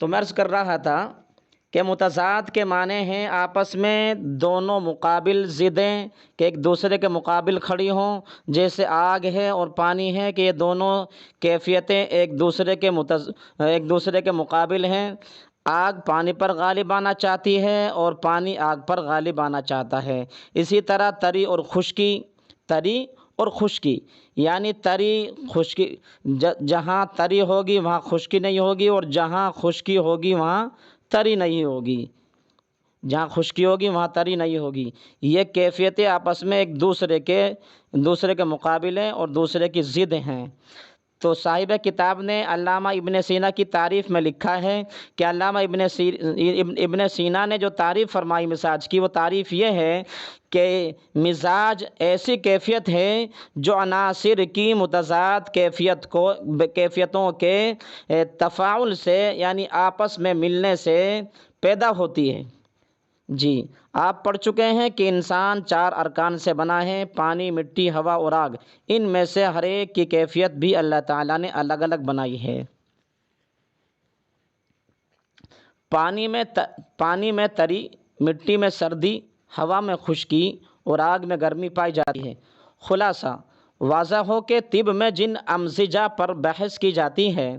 تو میں عرض کر رہا تھا کہ متضاد کے معنی ہیں آپس میں دونوں مقابل ضدیں کہ ایک دوسرے کے مقابل کھڑی ہوں، جیسے آگ ہے اور پانی ہے کہ یہ دونوں کیفیتیں ایک دوسرے کے مقابل ہیں۔ آگ پانی پر غالب آنا چاہتی ہے اور پانی آگ پر غالب آنا چاہتا ہے۔ اسی طرح تری اور خشکی، یعنی تری خشکی، جہاں تری ہوگی وہاں خشکی نہیں ہوگی، اور جہاں خشکی ہوگی وہاں تری نہیں ہوگی، جہاں خشکی ہوگی وہاں تری نہیں ہوگی۔ یہ کیفیتیں آپس میں ایک دوسرے کے مقابل ہیں اور دوسرے کی ضد ہیں۔ تو صاحب کتاب نے علامہ ابن سینا کی تعریف میں لکھا ہے کہ علامہ ابن سینا نے جو تعریف فرمائی مزاج کی، وہ تعریف یہ ہے کہ مزاج ایسی کیفیت ہے جو عناصر کی متضاد کیفیتوں کے تفاعل سے، یعنی آپس میں ملنے سے پیدا ہوتی ہے۔ جی، آپ پڑھ چکے ہیں کہ انسان 4 ارکان سے بنا ہے: پانی، مٹی، ہوا اور آگ۔ ان میں سے ہر ایک کی کیفیت بھی اللہ تعالیٰ نے الگ الگ بنائی ہے۔ پانی میں تری، مٹی میں سردی، ہوا میں خشکی اور آگ میں گرمی پائی جاتی ہے۔ خلاصہ واضح ہو کہ طب میں جن امزجہ پر بحث کی جاتی ہے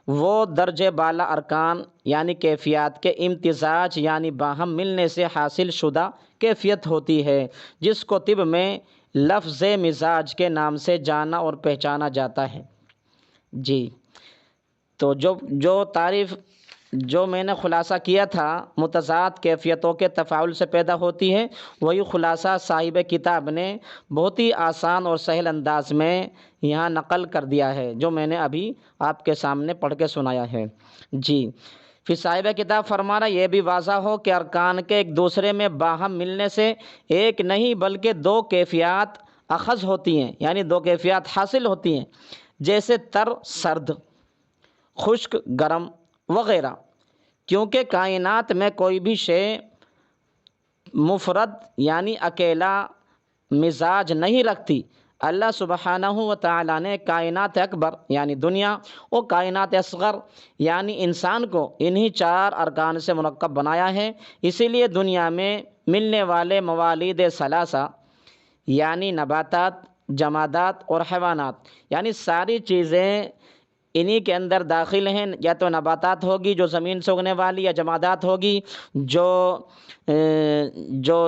وہ درجہ بالا ارکان یعنی کیفیات کے امتزاج یعنی باہم ملنے سے حاصل شدہ کیفیت ہوتی ہے، جس کو طب میں لفظ مزاج کے نام سے جانا اور پہچانا جاتا ہے۔ جی، تو جو میں نے خلاصہ کیا تھا متضاد کیفیتوں کے تفاعل سے پیدا ہوتی ہے، وہی خلاصہ صاحب کتاب نے بہت ہی آسان اور سہل انداز میں یہاں نقل کر دیا ہے، جو میں نے ابھی آپ کے سامنے پڑھ کے سنایا ہے۔ جی، پھر صاحب کتاب فرما رہا یہ بھی واضح ہو کہ ارکان کے ایک دوسرے میں باہم ملنے سے ایک نہیں بلکہ 2 کیفیات اخذ ہوتی ہیں، یعنی 2 کیفیات حاصل ہوتی ہیں، جیسے تر سرد، خشک گرم وغیرہ، کیونکہ کائنات میں کوئی بھی شے مفرد یعنی اکیلا مزاج نہیں رکھتی۔ اللہ سبحانہ و تعالیٰ نے کائنات اکبر یعنی دنیا اور کائنات اصغر یعنی انسان کو انہی 4 ارکان سے مرکب بنایا ہے۔ اسی لیے دنیا میں ملنے والے موالید ثلاثہ یعنی نباتات، جمادات اور حیوانات، یعنی ساری چیزیں انہی کے اندر داخل ہیں۔ یا تو نباتات ہوگی جو زمین سے اگنے والی، یا جمادات ہوگی جو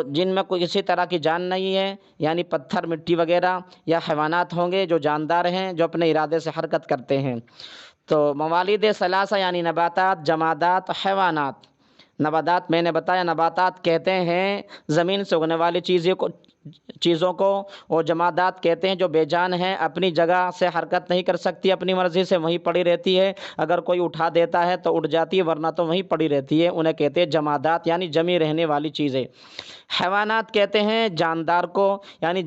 جن میں کوئی کسی طرح کی جان نہیں ہے، یعنی پتھر مٹی وغیرہ، یا حیوانات ہوں گے جو جاندار ہیں جو اپنے ارادے سے حرکت کرتے ہیں۔ تو موالید ثلاثہ یعنی نباتات، جمادات، حیوانات۔ نباتات میں نے بتایا، نباتات کہتے ہیں زمین سے اگنے والی چیزوں کو، اور جمادات کہتے ہیں جو بے جان ہیں، اپنی جگہ سے حرکت نہیں کر سکتی، اپنی مرضی سے وہیں پڑی رہتی ہے، اگر کوئی اٹھا دیتا ہے تو اٹھ جاتی ہے ورنہ تو وہیں پڑی رہتی ہے، انہیں کہتے ہیں جمادات یعنی جمی رہنے والی چیزیں۔ حیوانات کہتے ہیں جاندار کو، یعنی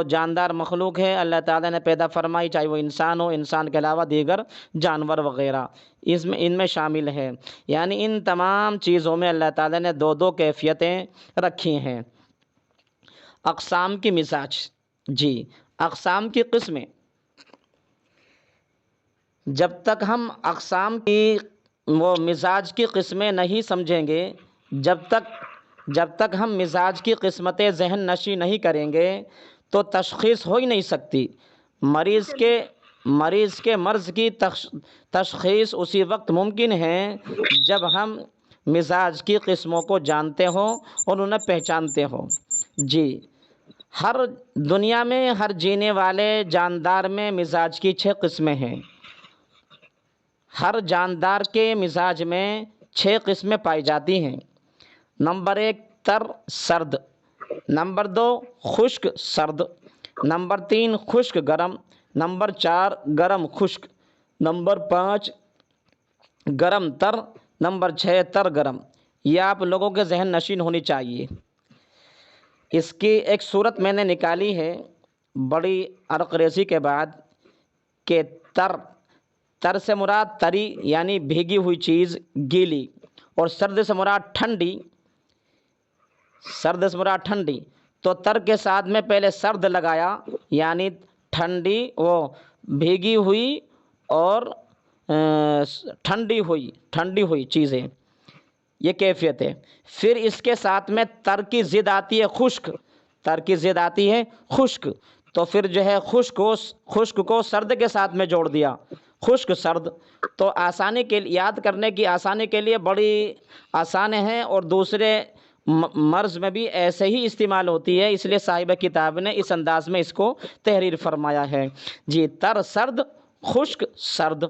جاندار مخلوق ہے اللہ تعالیٰ نے پیدا فرمائی، چاہے وہ انسان ہو، انسان کے علاوہ دیگر جانور وغیرہ ان میں شامل ہے۔ یعنی ان تمام چیزوں میں اللہ تعالیٰ نے 2 کیفیتیں رکھی ہیں۔ اقسام کی مزاج۔ جی، اقسام کی قسمیں۔ جب تک ہم اقسام کی مزاج کی قسمیں نہیں سمجھیں گے، جب تک ہم مزاج کی قسمتیں ذہن نشی نہیں کریں گے تو تشخیص ہو ہی نہیں سکتی۔ مریض کے مرض کی تشخیص اسی وقت ممکن ہے جب ہم مزاج کی قسموں کو جانتے ہوں اور انہیں پہچانتے ہوں۔ جی، ہر دنیا میں ہر جینے والے جاندار میں مزاج کی 6 قسمیں ہیں۔ ہر جاندار کے مزاج میں 6 قسمیں پائی جاتی ہیں۔ نمبر 1 تر سرد، نمبر 2 خشک سرد، نمبر 3 خشک گرم، نمبر 4 گرم خشک، نمبر 5 گرم تر، نمبر 6 تر گرم۔ یہ آپ لوگوں کے ذہن نشین ہونی چاہیے۔ اس کی ایک صورت میں نے نکالی ہے بڑی عرق ریزی کے بعد کہ تر سے مراد تری یعنی بھیگی ہوئی چیز، گیلی، اور سرد سے مراد ٹھنڈی۔ تو تر کے ساتھ میں پہلے سرد لگایا، یعنی ٹھنڈی، وہ بھیگی ہوئی اور ٹھنڈی ہوئی چیزیں، یہ کیفیت ہے۔ پھر اس کے ساتھ میں تر کی ضد آتی ہے خشک، تر کی ضد آتی ہے خشک، تو پھر جو ہے خشک کو سرد کے ساتھ میں جوڑ دیا، خشک سرد، تو آسانی کے یاد کرنے کی آسانی کے لیے بڑی آسان ہے، اور دوسرے مرض میں بھی ایسے ہی استعمال ہوتی ہے، اس لیے صاحب کتاب نے اس انداز میں اس کو تحریر فرمایا ہے۔ جی، تر سرد، خشک سرد،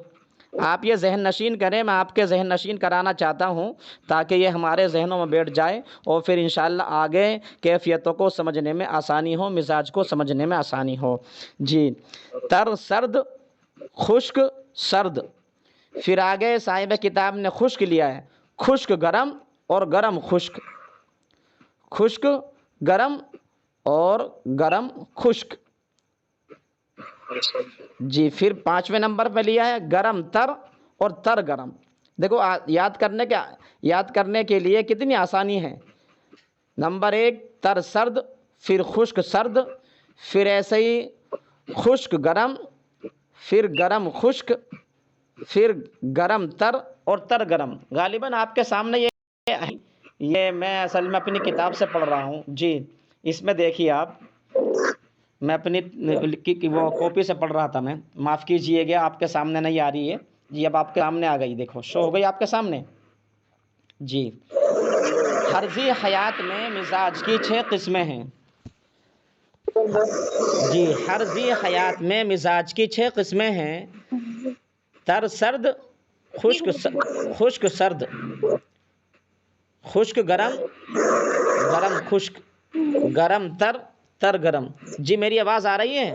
آپ یہ ذہن نشین کریں، میں آپ کے ذہن نشین کرانا چاہتا ہوں تاکہ یہ ہمارے ذہنوں میں بیٹھ جائے اور پھر انشاءاللہ آگے کیفیتوں کو سمجھنے میں آسانی ہو، مزاج کو سمجھنے میں آسانی ہو۔ جی، تر سرد، خشک سرد، پھر آگے صاحب کتاب نے خشک لیا ہے، خشک گرم اور گرم خشک، خشک گرم اور گرم خشک۔ جی، پھر 5ویں نمبر پہ لیا ہے گرم تر اور تر گرم۔ دیکھو یاد کرنے کے لیے کتنی آسانی ہے۔ نمبر 1 تر سرد، پھر خشک سرد، پھر ایسے ہی خشک گرم، پھر گرم خشک، پھر گرم تر اور تر گرم۔ غالباً آپ کے سامنے یہ میں اصل میں اپنی کتاب سے پڑھ رہا ہوں۔ جی، اس میں دیکھیے آپ، میں اپنی وہ کاپی سے پڑھ رہا تھا، میں معاف کیجئے گا، آپ کے سامنے نہیں آ رہی ہے۔ جی، اب آپ کے سامنے آ گئی، دیکھو شو ہو گئی آپ کے سامنے۔ جی، ہر ذی حیات میں مزاج کی 6 قسمیں ہیں۔ جی، ہر ذی حیات میں مزاج کی 6 قسمیں ہیں، تر سرد، خشک سرد، خشک گرم، گرم خشک، گرم تر، تر گرم۔ جی، میری آواز آ رہی ہے؟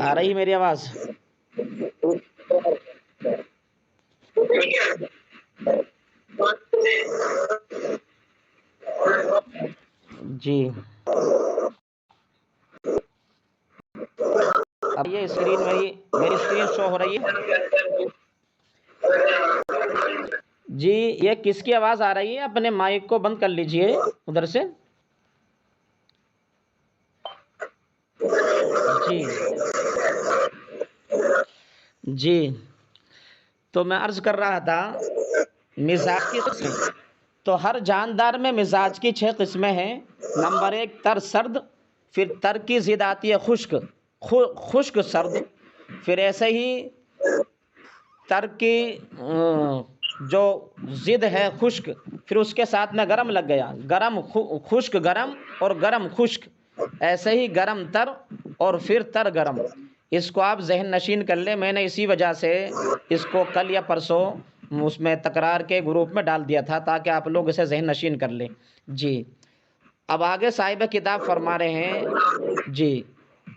آ رہی میری آواز؟ جی، اب یہ اسکرین میری اسکرین شو ہو رہی ہے؟ جی، یہ کس کی آواز آ رہی ہے؟ اپنے مائک کو بند کر لیجئے ادھر سے۔ جی جی، تو میں عرض کر رہا تھا مزاج کی قسمیں، تو ہر جاندار میں مزاج کی 6 قسمیں ہیں۔ نمبر 1 تر سرد، پھر تر کی ضد آتی ہے خشک سرد، پھر ایسے ہی تر کی جو ضد ہے خشک، پھر اس کے ساتھ میں گرم لگ گیا، گرم خشک گرم اور گرم خشک، ایسے ہی گرم تر اور پھر تر گرم۔ اس کو آپ ذہن نشین کر لیں، میں نے اسی وجہ سے اس کو کل یا پرسوں اس میں تکرار کے گروپ میں ڈال دیا تھا تاکہ آپ لوگ اسے ذہن نشین کر لیں۔ جی، اب آگے صاحب کتاب فرما رہے ہیں، جی،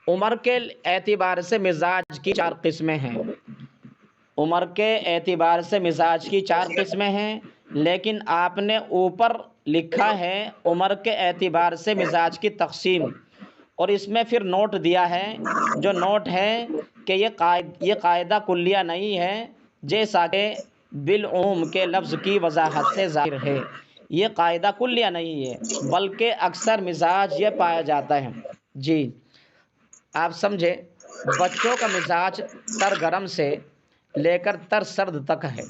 عمر کے اعتبار سے مزاج کی 4 قسمیں ہیں۔ عمر کے اعتبار سے مزاج کی 4 قسمیں ہیں، لیکن آپ نے اوپر لکھا ہے عمر کے اعتبار سے مزاج کی تقسیم، اور اس میں پھر نوٹ دیا ہے، جو نوٹ ہے کہ یہ قاعدہ کلیہ نہیں ہے، جیسا کہ بالعموم کے لفظ کی وضاحت سے ظاہر ہے۔ یہ قاعدہ کلیہ نہیں ہے، بلکہ اکثر مزاج یہ پایا جاتا ہے۔ جی، آپ سمجھے، بچوں کا مزاج تر گرم سے لے کر تر سرد تک ہے۔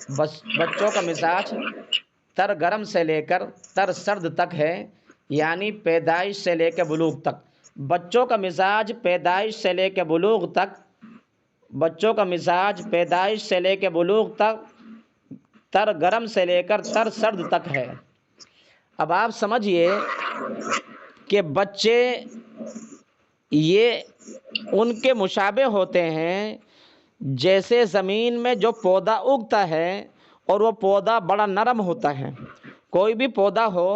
بچوں کا مزاج تر گرم سے لے کر تر سرد تک ہے، یعنی پیدائش سے لے کے بلوغ تک۔ بچوں کا مزاج پیدائش سے لے کے بلوغ تک، بچوں کا مزاج پیدائش سے لے کے بلوغ تک تر گرم سے لے کر تر سرد تک ہے۔ اب آپ سمجھئے کہ بچے یہ ان کے مشابہ ہوتے ہیں، جیسے زمین میں جو پودا اگتا ہے اور وہ پودا بڑا نرم ہوتا ہے، کوئی بھی پودا ہو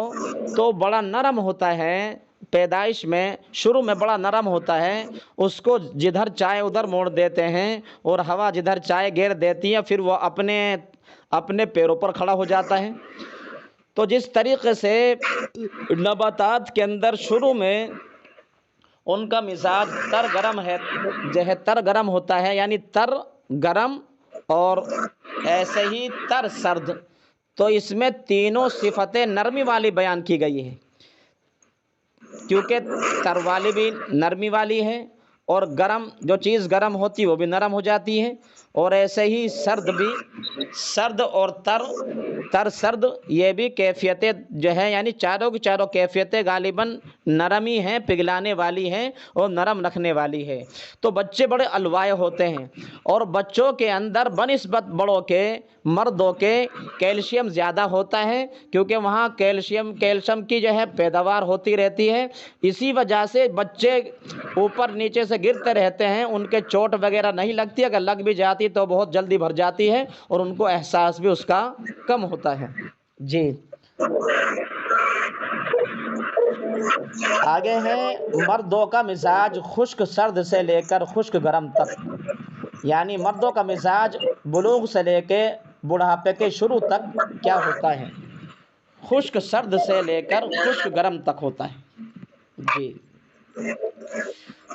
تو بڑا نرم ہوتا ہے، پیدائش میں شروع میں بڑا نرم ہوتا ہے، اس کو جدھر چاہے ادھر موڑ دیتے ہیں اور ہوا جدھر چاہے گھیر دیتی ہے، پھر وہ اپنے پیروں پر کھڑا ہو جاتا ہے۔ تو جس طریقے سے نباتات کے اندر شروع میں ان کا مزاج تر گرم ہے، جو ہے تر گرم ہوتا ہے، یعنی تر گرم اور ایسے ہی تر سرد، تو اس میں تینوں صفتیں نرمی والی بیان کی گئی ہیں، کیونکہ تر والی بھی نرمی والی ہے، اور گرم جو چیز گرم ہوتی ہے وہ بھی نرم ہو جاتی ہے، اور ایسے ہی سرد بھی، سرد اور تر سرد یہ بھی کیفیتیں جو ہے، یعنی چاروں کی چاروں کیفیتیں غالباً نرم ہی ہیں، پگھلانے والی ہیں اور نرم رکھنے والی ہے۔ تو بچے بڑے الوائے ہوتے ہیں، اور بچوں کے اندر بنسبت بڑوں کے، مردوں کے کیلشیم زیادہ ہوتا ہے، کیونکہ وہاں کیلشیم کی جو ہے پیداوار ہوتی رہتی ہے، اسی وجہ سے بچے اوپر نیچے سے گرتے رہتے ہیں، ان کے چوٹ وغیرہ نہیں لگتی، اگر لگ بھی جاتی تو بہت جلدی بھر جاتی ہے، اور ان کو احساس بھی اس کا کم ہوتا ہے۔ جی آگے ہے مردوں کا مزاج خشک سرد سے لے کر خشک گرم تک، یعنی مردوں کا مزاج بلوغ سے لے کے بڑھاپے کے شروع تک کیا ہوتا ہے؟ خشک سرد سے لے کر خشک گرم تک ہوتا ہے۔ جی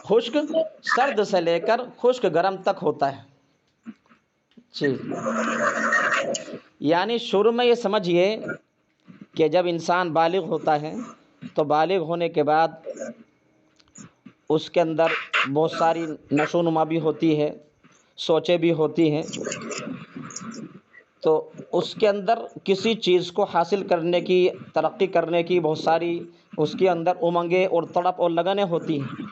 خشک سرد سے لے کر خشک گرم تک ہوتا ہے۔ جی یعنی شروع میں یہ سمجھیے کہ جب انسان بالغ ہوتا ہے تو بالغ ہونے کے بعد اس کے اندر بہت ساری نشو و نما بھی ہوتی ہے، سوچیں بھی ہوتی ہیں، تو اس کے اندر کسی چیز کو حاصل کرنے کی، ترقی کرنے کی بہت ساری اس کے اندر امنگیں اور تڑپ اور لگنیں ہوتی ہیں۔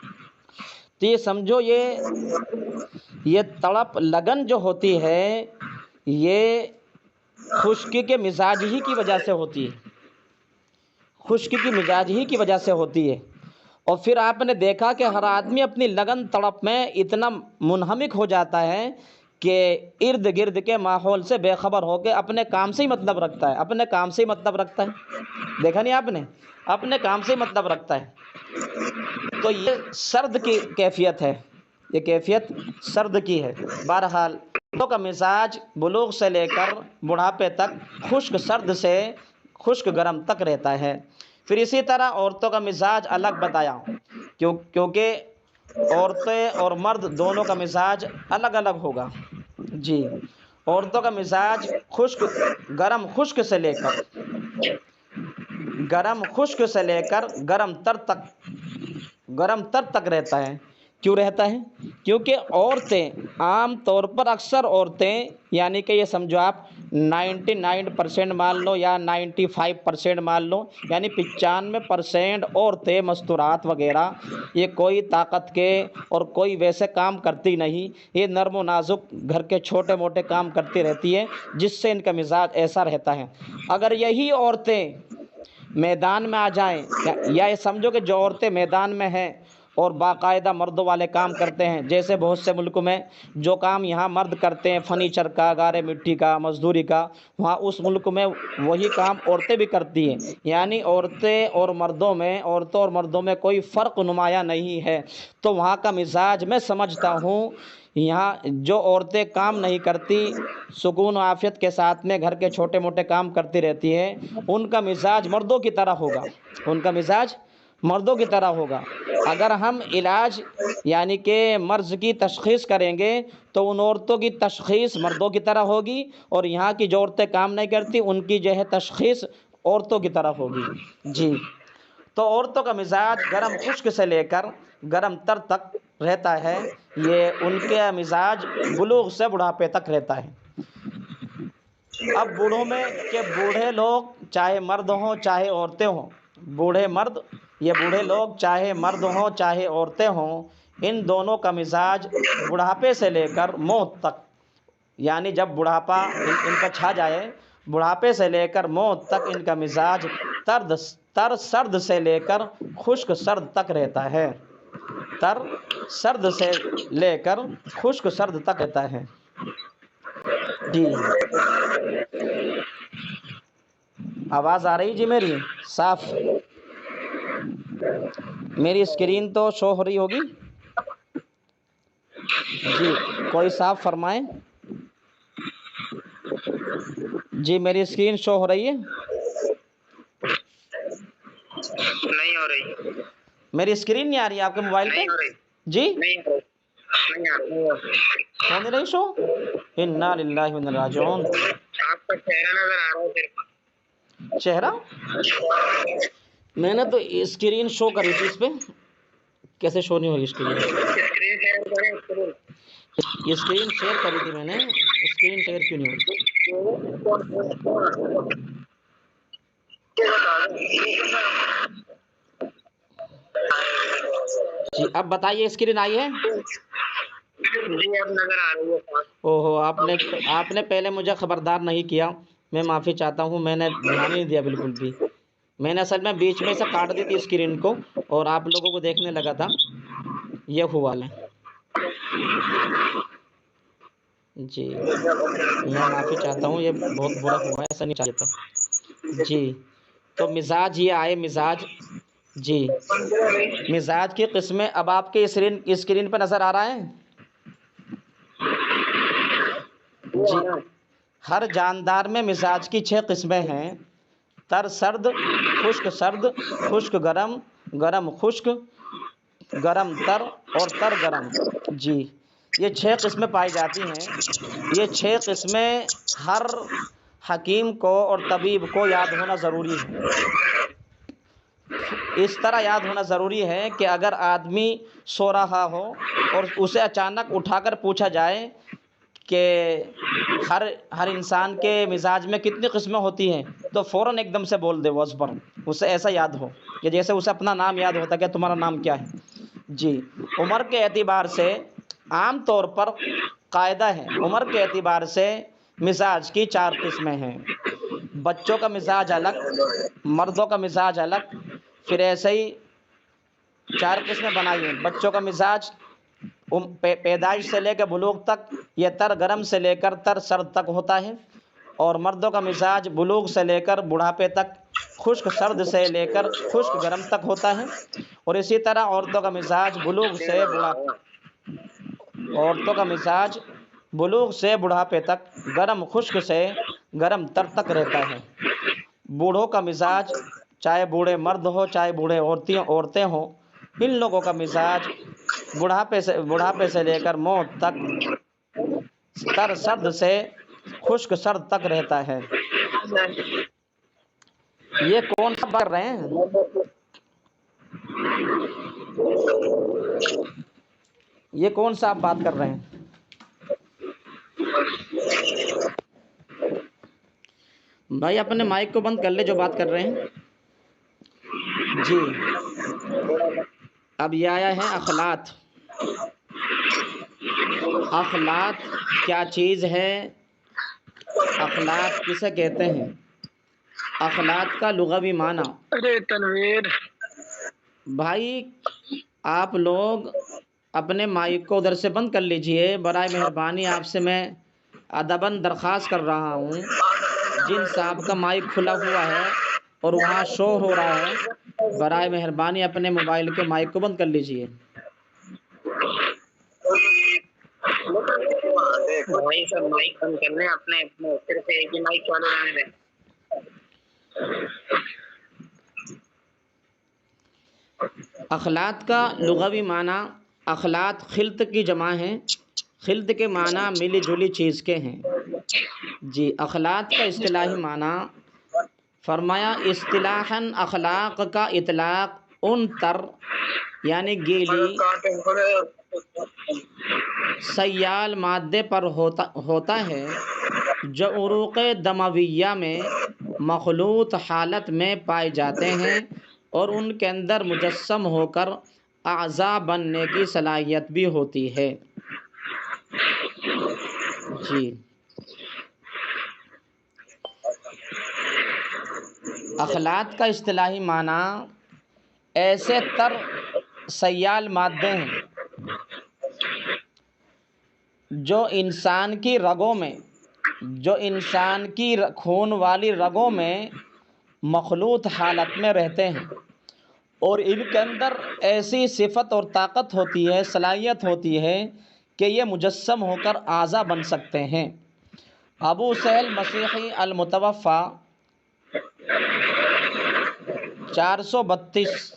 تو یہ سمجھو یہ تڑپ لگن جو ہوتی ہے یہ خشکی کے مزاج ہی کی وجہ سے ہوتی ہے، خشکی کی مزاج ہی کی وجہ سے ہوتی ہے۔ اور پھر آپ نے دیکھا کہ ہر آدمی اپنی لگن تڑپ میں اتنا منہمک ہو جاتا ہے کہ ارد گرد کے ماحول سے بے خبر ہو کے اپنے کام سے ہی مطلب رکھتا ہے، اپنے کام سے ہی مطلب رکھتا ہے، دیکھا نہیں آپ نے، اپنے کام سے ہی مطلب رکھتا ہے۔ تو یہ سرد کی کیفیت ہے، یہ کیفیت سرد کی ہے۔ بہرحال مردوں کا مزاج بلوغ سے لے کر بڑھاپے تک خشک سرد سے خشک گرم تک رہتا ہے۔ پھر اسی طرح عورتوں کا مزاج الگ بتایا، کیونکہ عورتیں اور مرد دونوں کا مزاج الگ الگ ہوگا۔ جی عورتوں کا مزاج گرم خشک سے لے کر گرم تر تک رہتا ہے۔ کیوں رہتا ہے؟ کیونکہ عورتیں عام طور پر، اکثر عورتیں، یعنی کہ یہ سمجھو آپ 99% مان لو یا 95% مان لو، یعنی 95% عورتیں مستورات وغیرہ یہ کوئی طاقت کے اور کوئی ویسے کام کرتی نہیں، یہ نرم و نازک گھر کے چھوٹے موٹے کام کرتی رہتی ہے، جس سے ان کا مزاج ایسا رہتا ہے۔ اگر یہی عورتیں میدان میں آ جائیں، یا یہ سمجھو کہ جو عورتیں میدان میں ہیں اور باقاعدہ مردوں والے کام کرتے ہیں، جیسے بہت سے ملکوں میں جو کام یہاں مرد کرتے ہیں، فرنیچر کا، گارے مٹی کا، مزدوری کا، وہاں اس ملک میں وہی کام عورتیں بھی کرتی ہیں، یعنی عورتوں اور مردوں میں کوئی فرق نمایاں نہیں ہے۔ تو وہاں کا مزاج میں سمجھتا ہوں، یہاں جو عورتیں کام نہیں کرتی، سکون و عافیت کے ساتھ میں گھر کے چھوٹے موٹے کام کرتی رہتی ہیں، ان کا مزاج مردوں کی طرح ہوگا، ان کا مزاج مردوں کی طرح ہوگا۔ اگر ہم علاج یعنی کہ مرض کی تشخیص کریں گے تو ان عورتوں کی تشخیص مردوں کی طرح ہوگی، اور یہاں کی جو عورتیں کام نہیں کرتی ان کی جو ہے تشخیص عورتوں کی طرح ہوگی۔ جی تو عورتوں کا مزاج گرم خشک سے لے کر گرم تر تک رہتا ہے، یہ ان کا مزاج بلوغ سے بڑھاپے تک رہتا ہے۔ اب بوڑھوں میں کہ بوڑھے لوگ چاہے مرد ہوں چاہے عورتیں ہوں، بوڑھے لوگ چاہے مرد ہوں چاہے عورتیں ہوں، ان دونوں کا مزاج بڑھاپے سے لے کر موت تک، یعنی جب بڑھاپا ان کا چھا جائے، بڑھاپے سے لے کر موت تک ان کا مزاج تر سرد سے لے کر خشک سرد تک رہتا ہے، تر سرد سے لے کر خشک سرد تک رہتا ہے۔ جی آواز آ رہی جی میری صاف؟ میری اسکرین تو شو ہو رہی ہوگی جی، کوئی صاف فرمائیں۔ جی میری اسکرین شو ہو رہی ہے؟ نہیں ہو رہی۔ میری اسکرین نہیں آ رہی ہے آپ کے موبائل پہ؟ جی ہو نہیں رہی شو، انا للہ و انا راجعون۔ آپ کا چہرہ نظر آ رہا ہے صرف۔ چہرہ میں نے تو اسکرین شو کری تھی، اس پہ کیسے شو نہیں ہوئی اسکرین؟ اسکرین شیئر کریں، اسکرین اسکرین شیئر کری تھی میں نے، اسکرین شیئر کیوں نہیں ہوئی؟ جی اب بتائیے اسکرین آئی ہے؟ جی اب نظر آ رہی ہے۔ اوہو، آپ نے پہلے مجھے خبردار نہیں کیا، میں معافی چاہتا ہوں، میں نے دھیان نہیں دیا بالکل بھی۔ میں نے اصل میں بیچ میں سے کاٹ دی تھی اسکرین کو اور آپ لوگوں کو دیکھنے لگا تھا، یہ ہوا ہے۔ جی میں معافی چاہتا ہوں، یہ بہت برا ہوا ہے، ایسا نہیں چاہیے تھا۔ جی تو مزاج یہ آئے، مزاج، جی مزاج کی قسمیں اب آپ کے اسکرین پہ نظر آ رہا ہے؟ جی ہر جاندار میں مزاج کی 6 قسمیں ہیں: تر سرد، سرد، خشک گرم، گرم خشک، گرم تر اور تر گرم۔ جی یہ 6 قسمیں پائی جاتی ہیں۔ یہ 6 قسمیں ہر حکیم کو اور طبیب کو یاد ہونا ضروری ہے۔ اس طرح یاد ہونا ضروری ہے کہ اگر آدمی سو رہا ہو اور اسے اچانک اٹھا کر پوچھا جائے کہ ہر انسان کے مزاج میں کتنی قسمیں ہوتی ہیں تو فوراً ایک دم سے بول دے وہ ازبر، اسے ایسا یاد ہو کہ جیسے اسے اپنا نام یاد ہوتا کہ تمہارا نام کیا ہے۔ جی عمر کے اعتبار سے عام طور پر قاعدہ ہے، عمر کے اعتبار سے مزاج کی 4 قسمیں ہیں: بچوں کا مزاج الگ، مردوں کا مزاج الگ، پھر ایسے ہی 4 قسمیں بنائی ہیں۔ بچوں کا مزاج پیدائش سے لے کے بلوغ تک یہ تر گرم سے لے کر تر سرد تک ہوتا ہے، اور مردوں کا مزاج بلوغ سے لے کر بڑھاپے تک خشک سرد سے لے کر خشک گرم تک ہوتا ہے، اور اسی طرح عورتوں کا مزاج بلوغ سے بڑھاپے تک گرم خشک سے گرم تر تک رہتا ہے۔ بوڑھوں کا مزاج، چاہے بوڑھے مرد ہو چاہے بوڑھے عورتیں ہوں، ان لوگوں کا مزاج بڑھاپے سے لے کر موت تک تر سرد سے خشک سرد تک رہتا ہے۔ یہ کون سا کر رہے ہیں؟ یہ کون سا آپ بات کر رہے ہیں؟ بھائی اپنے مائک کو بند کر لے جو بات کر رہے ہیں۔ جی اب یہ آیا ہے اخلاط۔ اخلاط کیا چیز ہے؟ اخلاط کسے کہتے ہیں؟ اخلاط کا لغوی معنی، ارے تنویر بھائی آپ لوگ اپنے مائک کو ادھر سے بند کر لیجئے، برائے مہربانی آپ سے میں ادباً درخواست کر رہا ہوں۔ جن صاحب کا مائک کھلا ہوا ہے اور وہاں شور ہو رہا ہے، برائے مہربانی اپنے موبائل کے مائک کو بند کر لیجئے۔ بھائی سب مائک بند کرنے اپنے صرف ایک ہی مائک چالو رہنے دیں۔ اخلاط کا لغوی معنی، اخلاط خلط کی جمع ہے، خلط کے معنی ملی جلی چیز کے ہیں۔ جی اخلاط کا اصطلاحی معنی فرمایا اصطلاحاً اخلاق کا اطلاق ان تر یعنی گیلی سیال مادے پر ہوتا ہے جو عروق دمویہ میں مخلوط حالت میں پائے جاتے ہیں اور ان کے اندر مجسم ہو کر اعضاء بننے کی صلاحیت بھی ہوتی ہے۔ جی اخلاط کا اصطلاحی معنی ایسے تر سیال مادے ہیں جو انسان کی خون والی رگوں میں مخلوط حالت میں رہتے ہیں اور ان کے اندر ایسی صفت اور طاقت ہوتی ہے، صلاحیت ہوتی ہے کہ یہ مجسم ہو کر اعضاء بن سکتے ہیں۔ ابو سہل مسیحی المتوفیٰ 432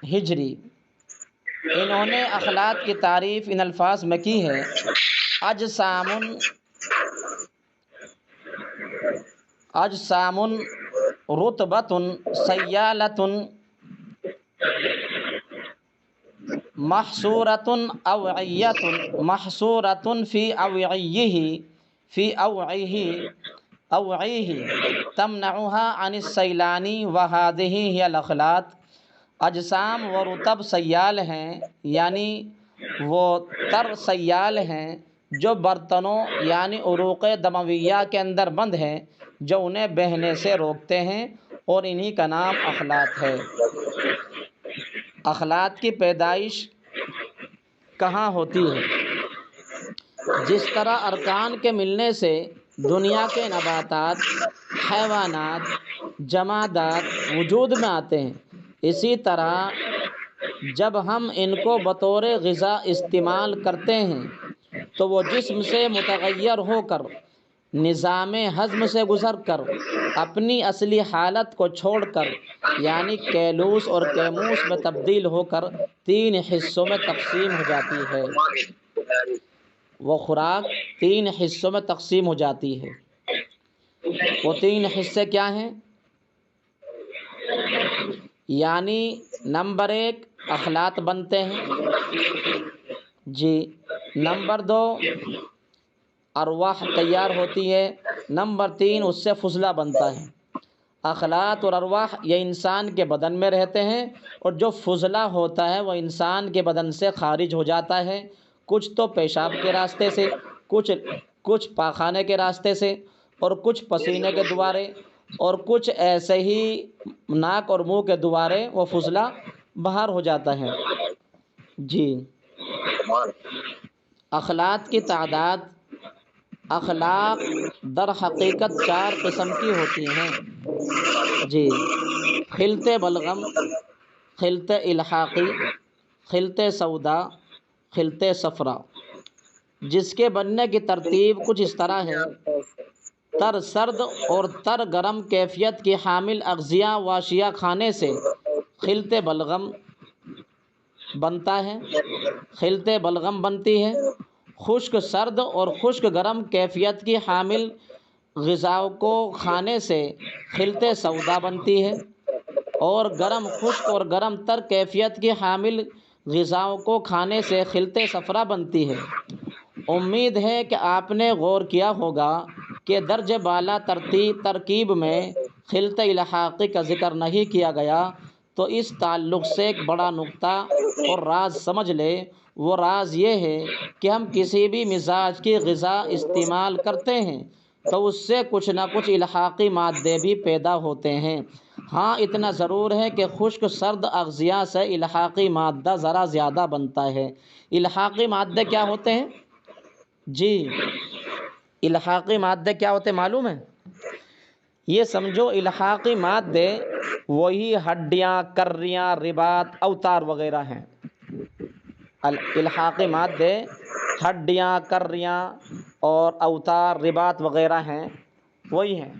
ہجری، انہوں نے اخلاط کی تعریف ان الفاظ میں کی ہے: اجسام اجسام رطبۃ سیالۃ محصورۃ اوعیۃ محصورۃ فی اوعیہ تمنعها عن السیلان وهذه هي الاخلاط۔ اجسام و رطب سیال ہیں، یعنی وہ تر سیال ہیں جو برتنوں یعنی عروق دمویہ کے اندر بند ہیں، جو انہیں بہنے سے روکتے ہیں، اور انہی کا نام اخلاط ہے۔ اخلاط کی پیدائش کہاں ہوتی ہے؟ جس طرح ارکان کے ملنے سے دنیا کے نباتات، حیوانات، جمادات وجود میں آتے ہیں، اسی طرح جب ہم ان کو بطور غذا استعمال کرتے ہیں تو وہ جسم سے متغیر ہو کر، نظام ہضم سے گزر کر، اپنی اصلی حالت کو چھوڑ کر یعنی کیلوس اور کیموس میں تبدیل ہو کر 3 حصوں میں تقسیم ہو جاتی ہے۔ وہ خوراک 3 حصوں میں تقسیم ہو جاتی ہے۔ وہ 3 حصے کیا ہیں؟ یعنی نمبر 1 اخلاط بنتے ہیں جی، نمبر 2 ارواح تیار ہوتی ہے، نمبر 3 اس سے فضلہ بنتا ہے۔ اخلاط اور ارواح یہ انسان کے بدن میں رہتے ہیں، اور جو فضلہ ہوتا ہے وہ انسان کے بدن سے خارج ہو جاتا ہے، کچھ تو پیشاب کے راستے سے، کچھ پاخانے کے راستے سے، اور کچھ پسینے کے دوارے، اور کچھ ایسے ہی ناک اور منہ کے دوارے وہ فضلہ باہر ہو جاتا ہے جی۔ اخلاط کی تعداد، اخلاق در حقیقت 4 قسم کی ہوتی ہیں جی: خلط بلغم، خلط الحاقی، خلط سودا، خلط صفرا۔ جس کے بننے کی ترتیب کچھ اس طرح ہے: تر سرد اور تر گرم کیفیت کی حامل اغذیہ و اشیاء کھانے سے خلط بلغم بنتا ہے، خلط بلغم بنتی ہے۔ خشک سرد اور خشک گرم کیفیت کی حامل غذاؤں کو کھانے سے خلط سودا بنتی ہے، اور گرم خشک اور گرم تر کیفیت کی حامل غذاؤں کو کھانے سے خلط صفرا بنتی ہے۔ امید ہے کہ آپ نے غور کیا ہوگا کہ درجہ بالا ترکیب میں خلط الحاقی کا ذکر نہیں کیا گیا، تو اس تعلق سے ایک بڑا نقطہ اور راز سمجھ لے۔ وہ راز یہ ہے کہ ہم کسی بھی مزاج کی غذا استعمال کرتے ہیں تو اس سے کچھ نہ کچھ الحاقی مادے بھی پیدا ہوتے ہیں۔ ہاں اتنا ضرور ہے کہ خشک سرد اغذیہ سے الحاقی مادہ ذرا زیادہ بنتا ہے۔ الحاقی مادے کیا ہوتے ہیں جی؟ الحاقی مادے کیا ہوتے ہیں معلوم ہے؟ یہ سمجھو الحاقی مادے وہی ہڈیاں، کریاں، رباط، اوتار وغیرہ ہیں۔ الحاقی مادے ہڈیاں، کریاں اور اوتار، رباط وغیرہ ہیں، وہی ہیں۔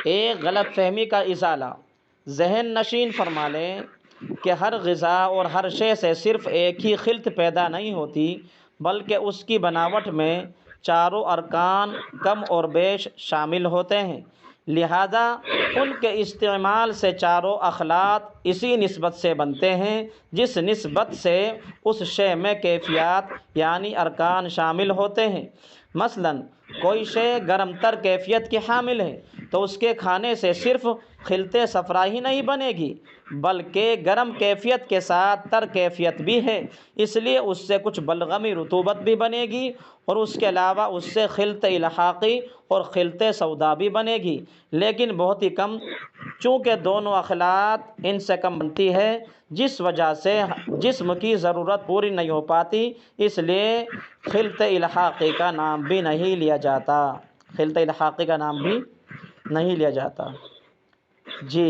ایک غلط فہمی کا ازالہ، ذہن نشین فرما لیں کہ ہر غذا اور ہر شے سے صرف ایک ہی خلط پیدا نہیں ہوتی، بلکہ اس کی بناوٹ میں چاروں ارکان کم اور بیش شامل ہوتے ہیں، لہذا ان کے استعمال سے چاروں اخلاط اسی نسبت سے بنتے ہیں جس نسبت سے اس شے میں کیفیات یعنی ارکان شامل ہوتے ہیں۔ مثلاً کوئی شے گرم تر کیفیت کی حامل ہے تو اس کے کھانے سے صرف خلط صفرا ہی نہیں بنے گی، بلکہ گرم کیفیت کے ساتھ تر کیفیت بھی ہے، اس لیے اس سے کچھ بلغمی رطوبت بھی بنے گی، اور اس کے علاوہ اس سے خلط الحاقی اور خلط سودا بھی بنے گی، لیکن بہت ہی کم، چونکہ دونوں اخلاط ان سے کم بنتی ہے، جس وجہ سے جسم کی ضرورت پوری نہیں ہو پاتی، اس لیے خلط الحاقی کا نام بھی نہیں لیا جاتا، خلط الحاقی کا نام بھی نہیں لیا جاتا جی۔